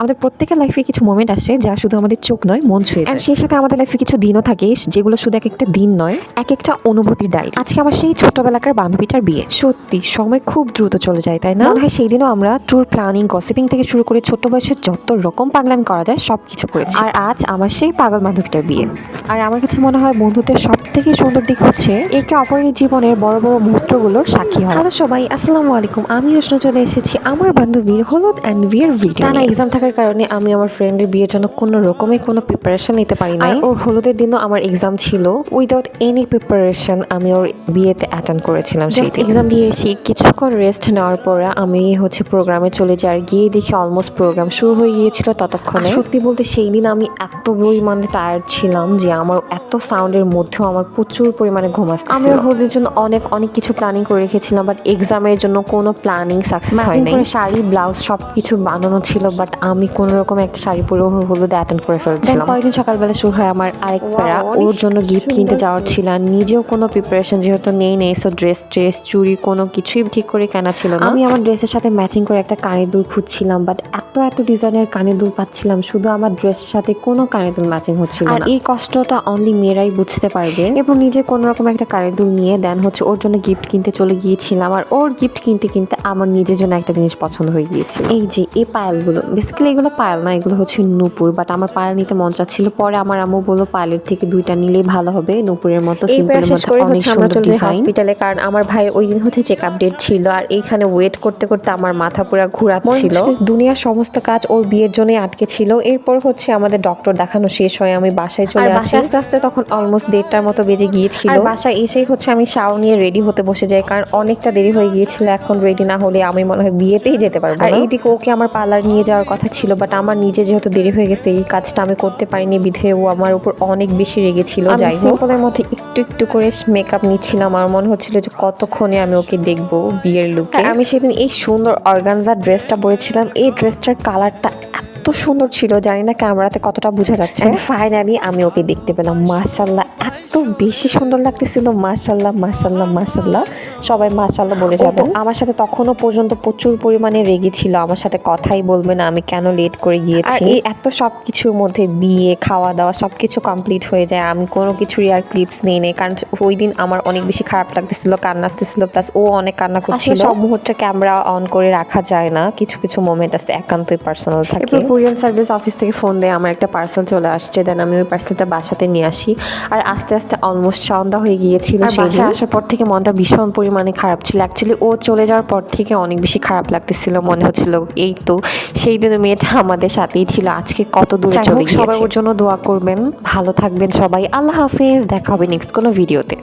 আমাদের প্রত্যেকের লাইফে কিছু মোমেন্ট আসে যা শুধু আমাদের চোখ নয় মন ছুঁয়ে যায়। সেই সাথে আমাদের লাইফে কিছু দিনও থাকে যেগুলো শুধু এক একটা দিন নয়, এক একটা অনুভূতির ডায়েরি। আজকে আমার সেই ছোটবেলাকার বান্ধবীটার বিয়ে। সত্যি সময় খুব দ্রুত চলে যায়, তাই না? মনে হয় সেই দিনও আমরা ট্যুর প্ল্যানিং, গসিপিং থেকে শুরু করে ছোট বয়সে যত রকম পাগলামি করা যায় সবকিছু করেছি। আর আজ আমার সেই পাগল বান্ধবীটার বিয়ে। আর আমার কাছে মনে হয় বন্ধুত্বের সব থেকে সুন্দর দিক হচ্ছে একে অপরের জীবনের বড় বড় মুহূর্তগুলোর সাক্ষী হওয়া। হ্যালো সবাই, আসসালামু আলাইকুম। আমি উষ্ণ চলে এসেছি আমার বান্ধবীর হলুদ অ্যান্ড বিয়ের ভিডিও। টানা এক্সাম থাকার কারণে আমি আমার ফ্রেন্ডের বিয়ের জন্য কোনো রকমের কোনো প্রিপারেশন নিতে পারি না। ওর হলুদের দিনও আমার এক্সাম ছিল। উইদাউট এনি প্রিপারেশন আমি ওর বিয়েতে অ্যাটেন্ড করেছিলাম। জাস্ট এক্সাম দিয়ে এসে কিছুক্ষণ রেস্ট নেওয়ার পরে আমি প্রোগ্রামে চলে যাই। আর গিয়ে দেখি অলমোস্ট প্রোগ্রাম শুরু হয়ে গিয়েছিল ততক্ষণে। সত্যি বলতে সেই দিন আমি এত পরিমাণে টায়ার্ড ছিলাম যে আমার এত সাউন্ডের মধ্যেও আমার প্রচুর পরিমাণে ঘুম আসছিল। আমি ওর হলুদের জন্য অনেক কিছু প্ল্যানিং করে রেখেছিলাম, বাট এক্সামের জন্য কোনো প্ল্যানিং সাকসেস হয়নি। শাড়ি, ব্লাউজ সব কিছু বানানো ছিল, বাট আমি কোনো রকম একটা শাড়ি পরে ওর হলুদে অ্যাটেন্ড করে ফেলছিলাম। পরের দিন সকালবেলা শুরু হয় আমার আরেক প্যারা। ওর জন্য গিফট কিনতে যাওয়ার ছিল, নিজেও কোনো প্রিপারেশন যেহেতু নেই সো ড্রেস চুড়ি কোনো কিছুই ঠিক করে কেনা ছিল না। আমি আমার ড্রেসের সাথে ম্যাচিং করে একটা কানের দুল খুঁজছিলাম, বাট এত ডিজাইনের কানের দুল পাচ্ছিলাম, শুধু আমার ড্রেসের সাথে কোনো কানের দুল ম্যাচিং হচ্ছিল না। আর এই কষ্টটা অনলি মেয়েরাই বুঝতে পারবে। এরপর নিজে কোনো রকম একটা কানের দুল নিয়ে দেন ওর জন্য গিফট কিনতে চলে গিয়েছিলাম। আর ওর গিফট কিনতে কিনতে আমার নিজের জন্য একটা জিনিস পছন্দ হয়ে গিয়েছিল। এই পায়েলগুলো, বেসিক্যালি এগুলো পায়েল না, এগুলো হচ্ছে নূপুর, বাট আমার পায়েল নিতে মন চাচ্ছিল। পরে আমার আম্মু বললো পায়েলের থেকে দুইটা নিলেই ভালো হবে, নূপুরের মতো সিম্পলের মধ্যে অনেক সুন্দর ডিজাইন। হসপিটালে, কারণ আমার ভাই ওই দিন চেক আপ ডেট ছিল। আর এইখানে ওয়েট করতে করতে আমার মাথা পুরো ঘুরাচ্ছিল। দুনিয়ার সমস্ত কাজ ওর বিয়ের জন্যই আটকে ছিল। এরপর আমাদের ডক্টর দেখানো শেষ হয়, আমি বাসায় চলে আসি। আস্তে আস্তে তখন অলমোস্ট 1:30টার মতো বেজে গিয়েছিল। আর বাসায় এসেই আমি শাওয়ার নিয়ে রেডি হতে বসে যাই, কারণ অনেকটা দেরি হয়ে গিয়েছিল। এখন রেডি না হলে আমি মনে হয় বিয়েতেই যেতে পারবো না। আর এইদিকে ওকে আমার পার্লার নিয়ে যাওয়ার কথা ছিল, বাট আমার নিজে যেহেতু দেরি হয়ে গেছে এই কাজটা আমি করতে পারিনি, বিধে ও আমার উপর অনেক বেশি রেগেছিল। যাই হোক, সিম্পলের মধ্যে একটু করে মেকআপ নিচ্ছিলাম। আমার মনে হচ্ছিল যে কতক্ষণে আমি ওকে দেখবো বিয়ের লুকে। আমি সেদিন এই সুন্দর অর্গানজা ড্রেসটা পরেছিলাম। এই ড্রেসটার কালারটা এত সুন্দর ছিল, জানি না ক্যামেরাতে কতটা বোঝা যাচ্ছে। ফাইনালি আমি ওকে দেখতে পেলাম। মাশাআল্লাহ, এত বেশি সুন্দর লাগতেছিল। মাশাআল্লাহ মাশাআল্লাহ মাশাআল্লাহ, সবাই মাশাআল্লাহ বলে যাবেন। আমার সাথে তখনও পর্যন্ত প্রচুর পরিমাণে রেগে ছিল, আমার সাথে কথাই বলবে না আমি কেন লেট করে গিয়েছি। এই এত সবকিছুর মধ্যে বিয়ে, খাওয়া দাওয়া সবকিছু কমপ্লিট হয়ে যায়, আমি কোনো কিছুরই আর ক্লিপস নিই নেই, কারণ ওই দিন আমার অনেক বেশি খারাপ লাগতেছিল, কান্না আসতেছিল, প্লাস ও অনেক কান্না করছিল। সব মুহূর্তে ক্যামেরা অন করে রাখা যায় না, কিছু মোমেন্ট আছে একান্তই পার্সোনাল থাকে। কুরিয়ার সার্ভিস অফিস থেকে ফোন দেয়, আমার একটা পার্সেল চলে আসছে। দেন আমি ওই পার্সেলটা বাসাতে নিয়ে আসি। আর আস্তে আস্তে অলমোস্ট সন্ধ্যা হয়ে গিয়েছিল। বাসায় আসার পর থেকে মনটা ভীষণ পরিমাণে খারাপ ছিল। অ্যাকচুয়ালি ও চলে যাওয়ার পর থেকে অনেক বেশি খারাপ লাগতেছিল, মনে হচ্ছিল এই তো সেই দিন মেয়েটা আমাদের সাথেই ছিল, আজকে কত দূরে চলে গিয়েছে। সবাই ওর জন্য দোয়া করবেন, ভালো থাকবেন সবাই। আল্লাহ হাফেজ, দেখা হবে নেক্সট কোনো ভিডিওতে।